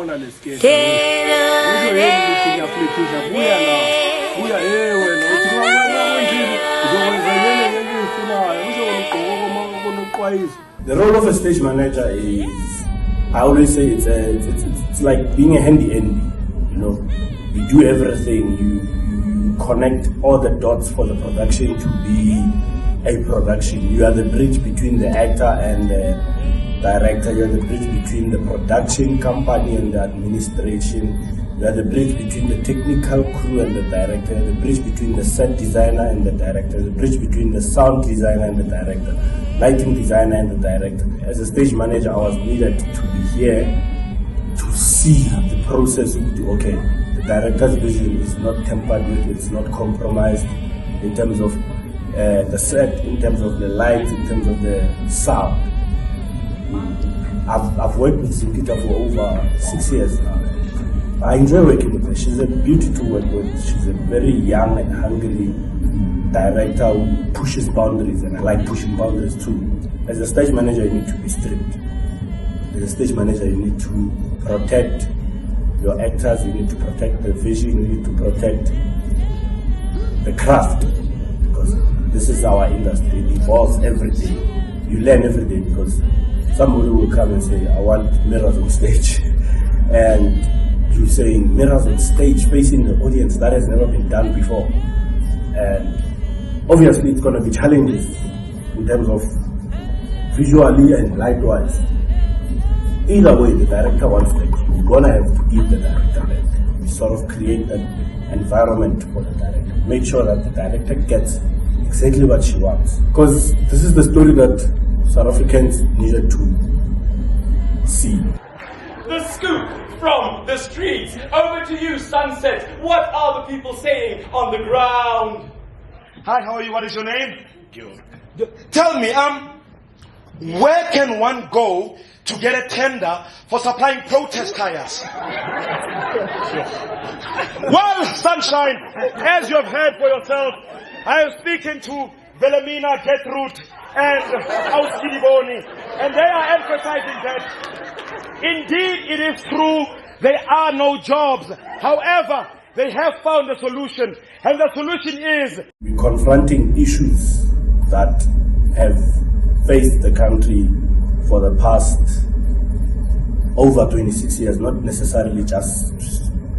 The role of a stage manager is, I always say it's like being a handy. You know, you do everything. You connect all the dots for the production to be a production. You are the bridge between the actor and the director. You are the bridge between the production company and the administration. You are the bridge between the technical crew and the director. You are the bridge between the set designer and the director. The bridge between the sound designer and the director, lighting designer and the director. As a stage manager, I was needed to be here to see the process. Okay, the director's vision is not tampered with, it's not compromised in terms of the set, in terms of the lights, in terms of the sound. I've worked with Zimkitha for over 6 years now. I enjoy working with her. She's a beauty to work with. She's a very young and hungry director who pushes boundaries, and I like pushing boundaries too. As a stage manager, you need to be strict. As a stage manager, you need to protect your actors, you need to protect the vision, you need to protect the craft, because this is our industry. It evolves every day. You learn every day, because somebody will come and say, I want mirrors on stage. And you're saying mirrors on stage facing the audience, that has never been done before. And obviously it's going to be challenges in terms of visually and light-wise. Either way, the director wants that. You're going to have to give the director that. You sort of create that environment for the director. Make sure that the director gets exactly what she wants. Because this is the story that South Africans needed to see. The scoop from the streets. Over to you, Sunset. What are the people saying on the ground? Hi, how are you? What is your name? Gil. Tell me, where can one go to get a tender for supplying protest tires? Well, Sunshine, as you have heard for yourself, I am speaking to Velemina Gertrude and Auskidiboni, and they are emphasizing that indeed it is true there are no jobs. However, they have found a solution, and the solution is we're confronting issues that have faced the country for the past over 26 years, not necessarily just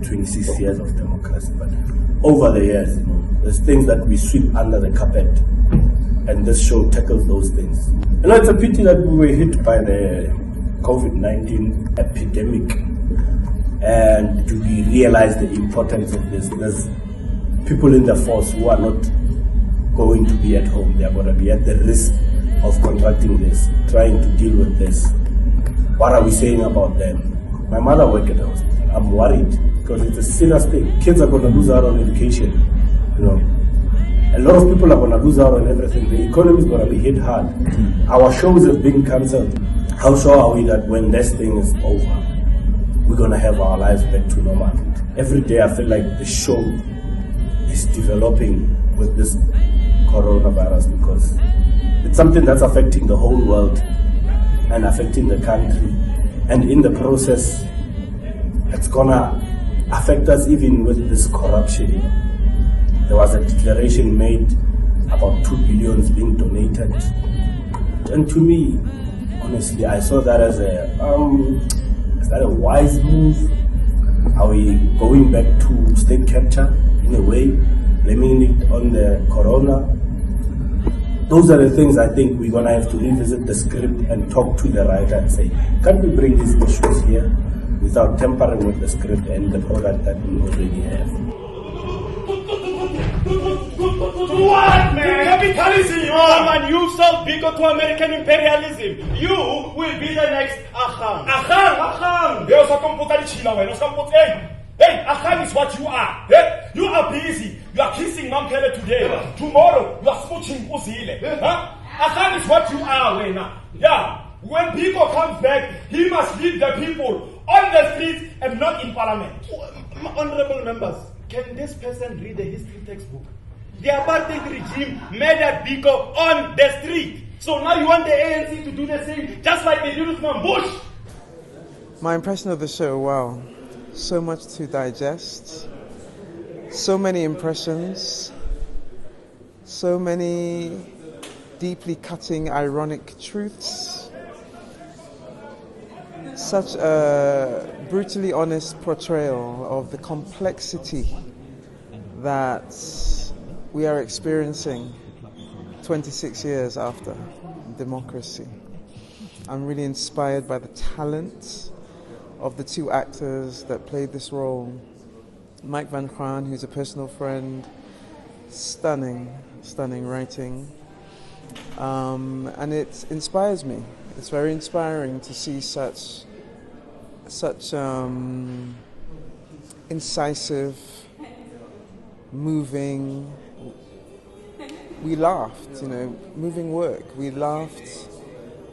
26 years of democracy, but over the years. You know, there's things that we sweep under the carpet, and this show tackles those things. You know, it's a pity that we were hit by the COVID-19 epidemic, and do we realize the importance of this? There's people in the force who are not going to be at home. They are going to be at the risk of contracting this, trying to deal with this. What are we saying about them? My mother worked at the hospital. I'm worried because it's a serious thing. Kids are going to lose out on education. You know, a lot of people are going to lose out on everything. The economy is going to be hit hard. Our shows have been cancelled. How sure are we that when this thing is over, we're going to have our lives back to normal? Every day I feel like the show is developing with this coronavirus, because it's something that's affecting the whole world and affecting the country. And in the process, it's going to affect us even with this corruption. There was a declaration made about 2 billion being donated. And to me, honestly, I saw that as is that a wise move? Are we going back to state capture in a way, blaming it on the corona? Those are the things I think we're going to have to revisit the script and talk to the writer and say, can't we bring these issues here without tampering with the script and the product that we already have? What, man? Capitalism! Come on, you sold Biko to American imperialism. You will be the next Acham. Acham! Hey, Acham is what you are. Hey, you are busy. You are kissing Mamkele today. Tomorrow, you are smooching Uzile. Huh? Acham is what you are, Wena. Yeah. When Biko comes back, he must lead the people on the streets and not in parliament. Honorable members, can this person read the history textbook? The apartheid regime murdered Biko on the street. So now you want the ANC to do the same, just like they did with Bush. My impression of the show, wow, so much to digest, so many impressions, so many deeply cutting, ironic truths, such a brutally honest portrayal of the complexity that we are experiencing 26 years after democracy. I'm really inspired by the talent of the two actors that played this role. Mike Van Graan, who's a personal friend, stunning writing. And it inspires me. It's very inspiring to see such incisive, moving. We laughed, moving work. We laughed,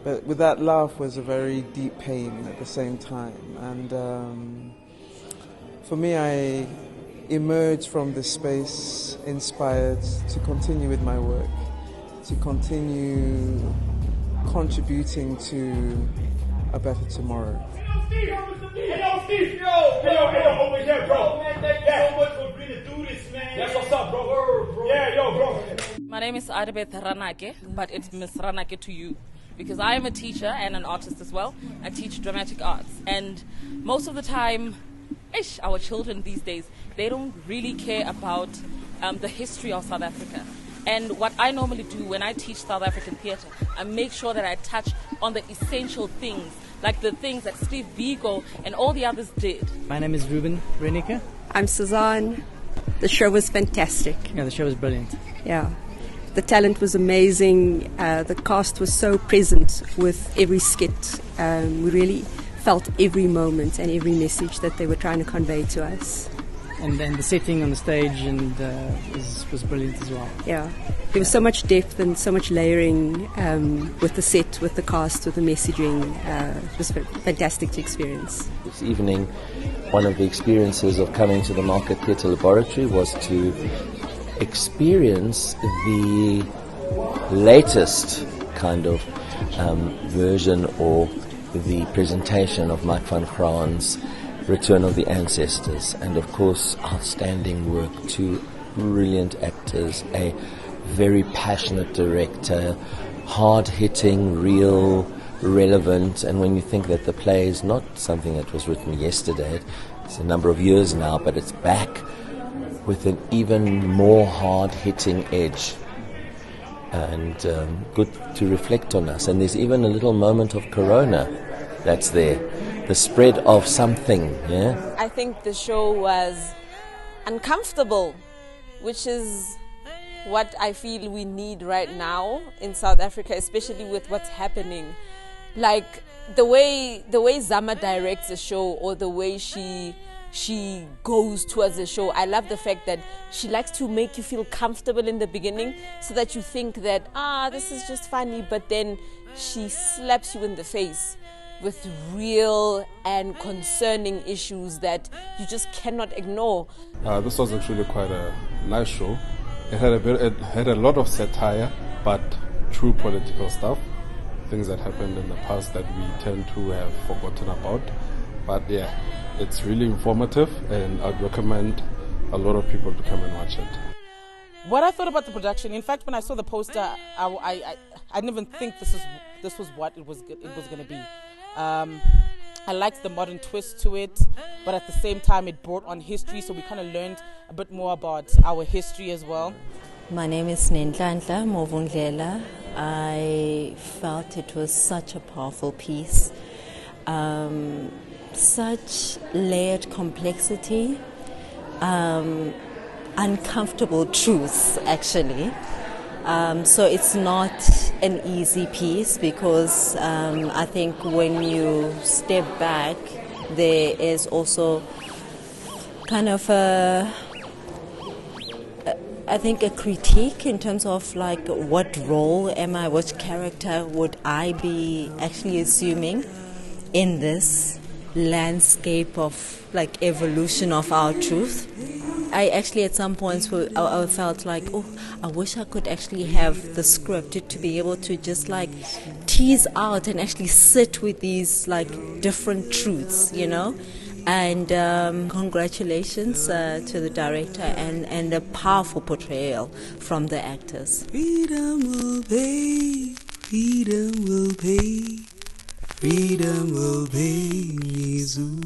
but with that laugh was a very deep pain at the same time. And for me, I emerged from this space inspired to continue with my work, to continue contributing to a better tomorrow. Hey, Steve! Over here, bro. Man, thank you so much for agreeing to do this, man. That's what's up, bro. Yeah, bro. My name is Adebeth Ranake, but it's Miss Ranake to you, because I am a teacher and an artist as well. I teach dramatic arts, and most of the time, our children these days, they don't really care about the history of South Africa. And what I normally do when I teach South African theatre, I make sure that I touch on the essential things, like the things that Steve Biko and all the others did. My name is Ruben Renica. I'm Suzanne. The show was fantastic. Yeah, the show was brilliant. Yeah. The talent was amazing. The cast was so present with every skit. We really felt every moment and every message that they were trying to convey to us. And then the setting on the stage was brilliant as well. Yeah, there was so much depth and so much layering with the set, with the cast, with the messaging. It was a fantastic to experience. This evening, one of the experiences of coming to the Market Theatre Laboratory was to experience the latest kind of version or the presentation of Mike Van Graan's Return of the Ancestors, and of course outstanding work, two brilliant actors, a very passionate director, hard-hitting, real, relevant. And when you think that the play is not something that was written yesterday, it's a number of years now, but it's back with an even more hard-hitting edge, and good to reflect on us. And there's even a little moment of Corona that's there. The spread of something, yeah? I think the show was uncomfortable, which is what I feel we need right now in South Africa, especially with what's happening. Like the way Zama directs the show, or the way she goes towards the show. I love the fact that she likes to make you feel comfortable in the beginning, so that you think that this is just funny, but then she slaps you in the face with real and concerning issues that you just cannot ignore. This was actually quite a nice show. It had a lot of satire, but true political stuff, things that happened in the past that we tend to have forgotten about. But yeah, it's really informative, and I'd recommend a lot of people to come and watch it. What I thought about the production, in fact, when I saw the poster, I didn't even think this was what it was going to be. I liked the modern twist to it, but at the same time it brought on history, so we kind of learned a bit more about our history as well. My name is Nenhlanhla Movundlela. I felt it was such a powerful piece, such layered complexity, uncomfortable truths actually. So it's not an easy piece, because I think when you step back, there is also kind of a critique in terms of like, what role am I, which character would I be actually assuming in this landscape of like evolution of our truth. I actually at some points I felt like, I wish I could actually have the script to be able to just like tease out and actually sit with these like different truths, you know. And congratulations to the director and a powerful portrayal from the actors. Freedom will pay, freedom will pay, freedom will pay me zoo.